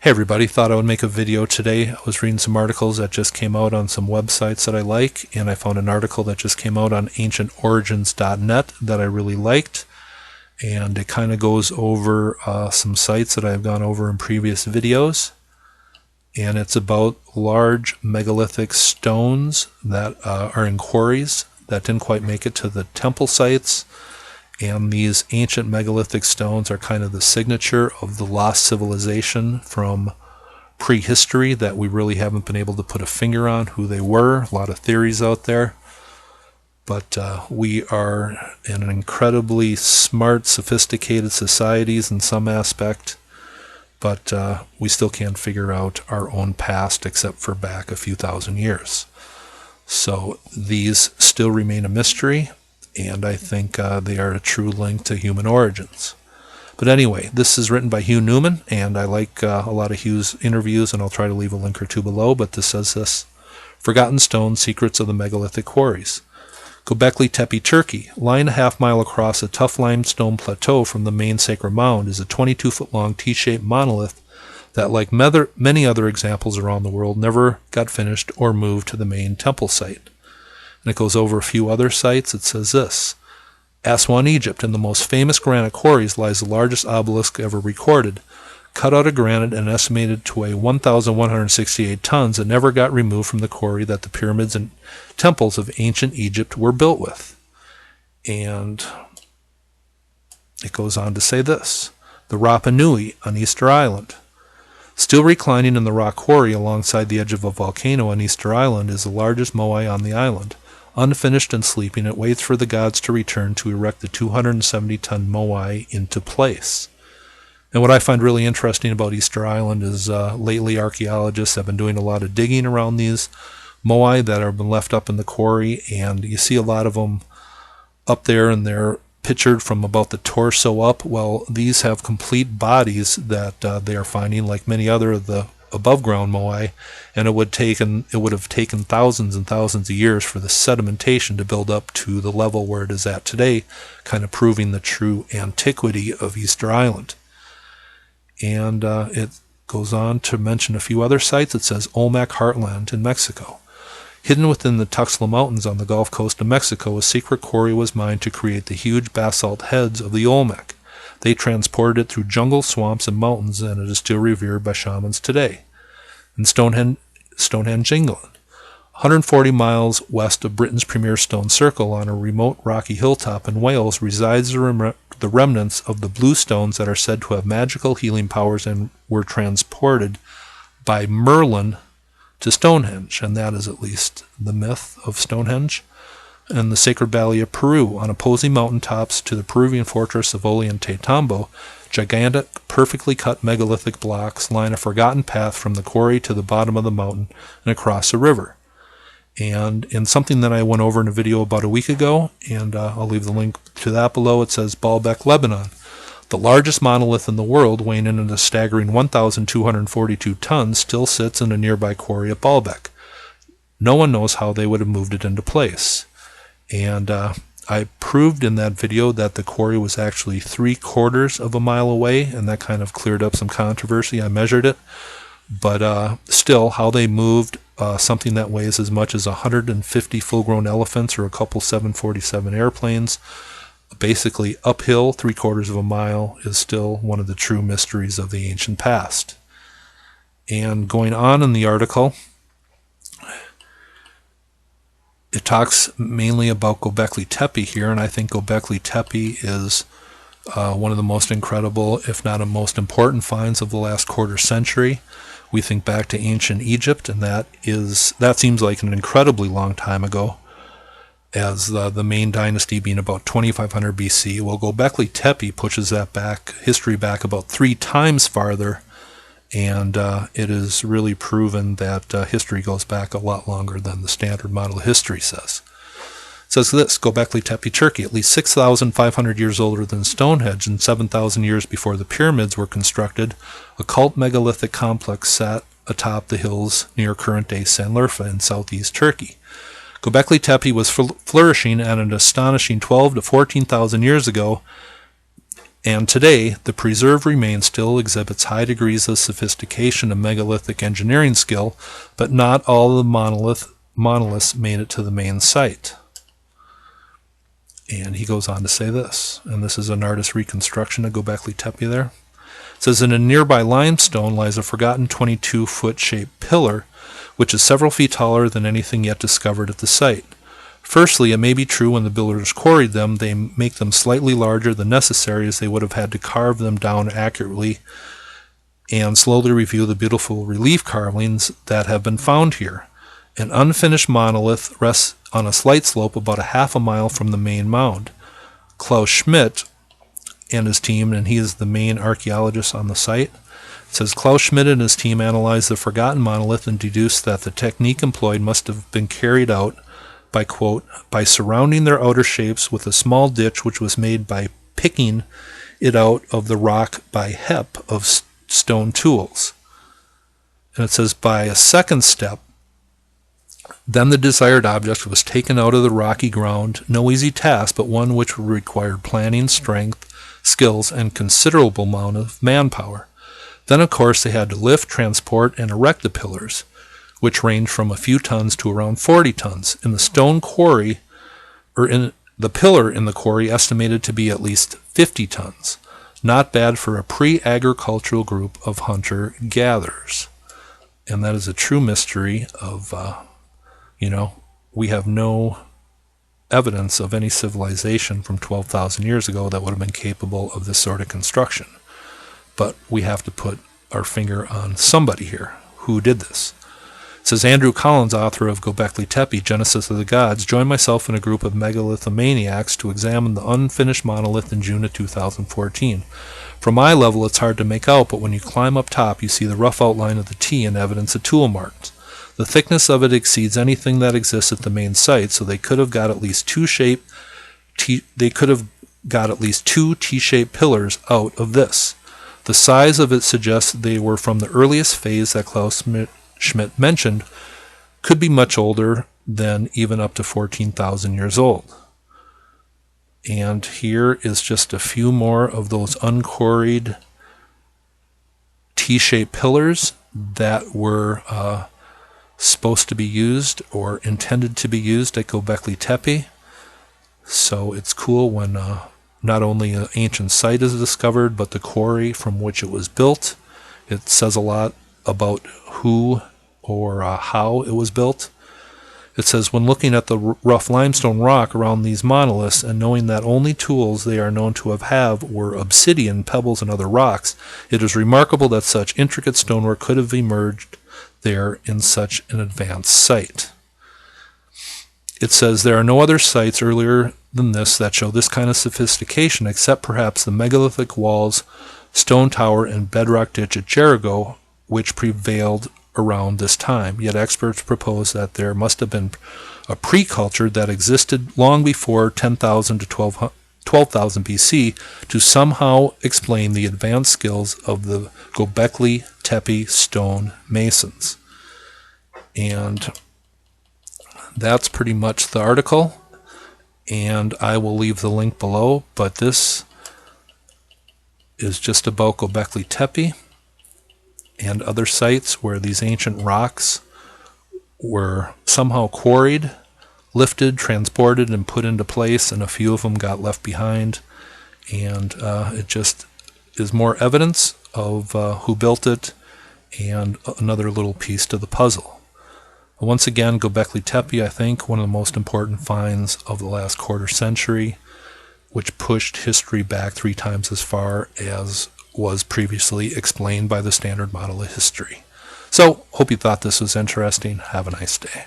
Hey everybody, thought I would make a video today. I was reading some articles that just came out on some websites that I like, and I found an article that just came out on ancientorigins.net that I really liked, and it kind of goes over some sites that I've gone over in previous videos, and it's about large megalithic stones that are in quarries that didn't quite make it to the temple sites. And these ancient megalithic stones are kind of the signature of the lost civilization from prehistory that we really haven't been able to put a finger on who they were. A lot of theories out there. But we are in an incredibly smart, sophisticated societies in some aspect. But we still can't figure out our own past except for back a few thousand years. So these still remain a mystery. And I think they are a true link to human origins. But anyway, this is written by Hugh Newman, and I like a lot of Hugh's interviews, and I'll try to leave a link or two below, but this says this: Forgotten Stones, Secrets of the Megalithic Quarries. Göbekli Tepe, Turkey, lying a half-mile across a tough limestone plateau from the main sacred mound, is a 22-foot-long T-shaped monolith that, like many other examples around the world, never got finished or moved to the main temple site. And it goes over a few other sites. It says this: Aswan, Egypt, in the most famous granite quarries lies the largest obelisk ever recorded, cut out of granite and estimated to weigh 1,168 tons, and never got removed from the quarry that the pyramids and temples of ancient Egypt were built with. And it goes on to say this: the Rapa Nui on Easter Island. Still reclining in the rock quarry alongside the edge of a volcano on Easter Island is the largest moai on the island. Unfinished and sleeping, it waits for the gods to return to erect the 270-ton moai into place. And what I find really interesting about Easter Island is lately archaeologists have been doing a lot of digging around these moai that have been left up in the quarry, and you see a lot of them up there, and they're pictured from about the torso up. Well, these have complete bodies that they are finding, like many other of the above ground moai, and it would have taken thousands and thousands of years for the sedimentation to build up to the level where it is at today, kind of proving the true antiquity of Easter Island. And it goes on to mention a few other sites. It says Olmec Heartland in Mexico. Hidden within the Tuxtla Mountains on the Gulf Coast of Mexico, a secret quarry was mined to create the huge basalt heads of the Olmec. They transported it through jungle, swamps, and mountains, and it is still revered by shamans today. In Stonehenge, England, 140 miles west of Britain's premier stone circle on a remote rocky hilltop in Wales, resides the remnants of the blue stones that are said to have magical healing powers and were transported by Merlin to Stonehenge, and that is at least the myth of Stonehenge. And the Sacred Valley of Peru, on opposing mountaintops to the Peruvian fortress of Ollantaytambo, gigantic, perfectly cut megalithic blocks line a forgotten path from the quarry to the bottom of the mountain and across a river. And in something that I went over in a video about a week ago, and I'll leave the link to that below, it says Baalbek, Lebanon. The largest monolith in the world, weighing in at a staggering 1,242 tons, still sits in a nearby quarry at Baalbek. No one knows how they would have moved it into place. And I proved in that video that the quarry was actually 3/4 of a mile away, and that kind of cleared up some controversy. I measured it. But still, how they moved something that weighs as much as 150 full-grown elephants or a couple 747 airplanes, basically uphill 3/4 of a mile, is still one of the true mysteries of the ancient past. And going on in the article, it talks mainly about Göbekli Tepe here, and I think Göbekli Tepe is one of the most incredible, if not the most important finds of the last quarter century. We think back to ancient Egypt, and that seems like an incredibly long time ago, as the main dynasty being about 2500 BC. Well, Göbekli Tepe pushes that history back about 3 times farther, and it is really proven that history goes back a lot longer than the standard model of history says. It says this: Göbekli Tepe, Turkey, at least 6,500 years older than Stonehenge and 7,000 years before the pyramids were constructed, a cult megalithic complex sat atop the hills near current-day Sanliurfa in southeast Turkey. Göbekli Tepe was flourishing at an astonishing 12 to 14,000 years ago, And today, the preserved remains still exhibits high degrees of sophistication and megalithic engineering skill, but not all the monoliths made it to the main site. And he goes on to say this, and this is an artist's reconstruction of Göbekli Tepe there. It says, in a nearby limestone lies a forgotten 22-foot shaped pillar, which is several feet taller than anything yet discovered at the site. Firstly, it may be true when the builders quarried them, they make them slightly larger than necessary, as they would have had to carve them down accurately and slowly review the beautiful relief carvings that have been found here. An unfinished monolith rests on a slight slope about a half a mile from the main mound. Klaus Schmidt and his team, and he is the main archaeologist on the site, says Klaus Schmidt and his team analyzed the forgotten monolith and deduced that the technique employed must have been carried out by, quote, by surrounding their outer shapes with a small ditch which was made by picking it out of the rock by hep of stone tools. And it says by a second step, then the desired object was taken out of the rocky ground, no easy task, but one which required planning, strength, skills, and considerable amount of manpower. Then, of course, they had to lift, transport, and erect the pillars, which ranged from a few tons to around 40 tons. In the stone quarry, or in the pillar in the quarry, estimated to be at least 50 tons. Not bad for a pre-agricultural group of hunter-gatherers. And that is a true mystery of, we have no evidence of any civilization from 12,000 years ago that would have been capable of this sort of construction. But we have to put our finger on somebody here who did this. It says, Andrew Collins, author of Göbekli Tepe, Genesis of the Gods, joined myself in a group of megalithomaniacs to examine the unfinished monolith in June of 2014. From eye level, it's hard to make out, but when you climb up top, you see the rough outline of the T and evidence of tool marks. The thickness of it exceeds anything that exists at the main site, so they could have got at least two T-shaped pillars out of this. The size of it suggests they were from the earliest phase that Klaus Schmidt mentioned, could be much older than even up to 14,000 years old. And here is just a few more of those unquarried T-shaped pillars that were supposed to be used or intended to be used at Göbekli Tepe. So it's cool when not only an ancient site is discovered, but the quarry from which it was built. It says a lot about who or how it was built. It says, when looking at the rough limestone rock around these monoliths and knowing that only tools they are known to have were obsidian, pebbles, and other rocks, it is remarkable that such intricate stonework could have emerged there in such an advanced site. It says there are no other sites earlier than this that show this kind of sophistication, except perhaps the megalithic walls, stone tower, and bedrock ditch at Jericho, which prevailed around this time. Yet experts propose that there must have been a pre-culture that existed long before 10,000 to 12,000 BC to somehow explain the advanced skills of the Göbekli Tepe stone masons. And that's pretty much the article, and I will leave the link below, but this is just about Göbekli Tepe and other sites where these ancient rocks were somehow quarried, lifted, transported, and put into place, and a few of them got left behind. And it just is more evidence of who built it and another little piece to the puzzle. Once again, Göbekli Tepe, I think, one of the most important finds of the last quarter century, which pushed history back 3 times as far as was previously explained by the standard model of history. So, hope you thought this was interesting. Have a nice day.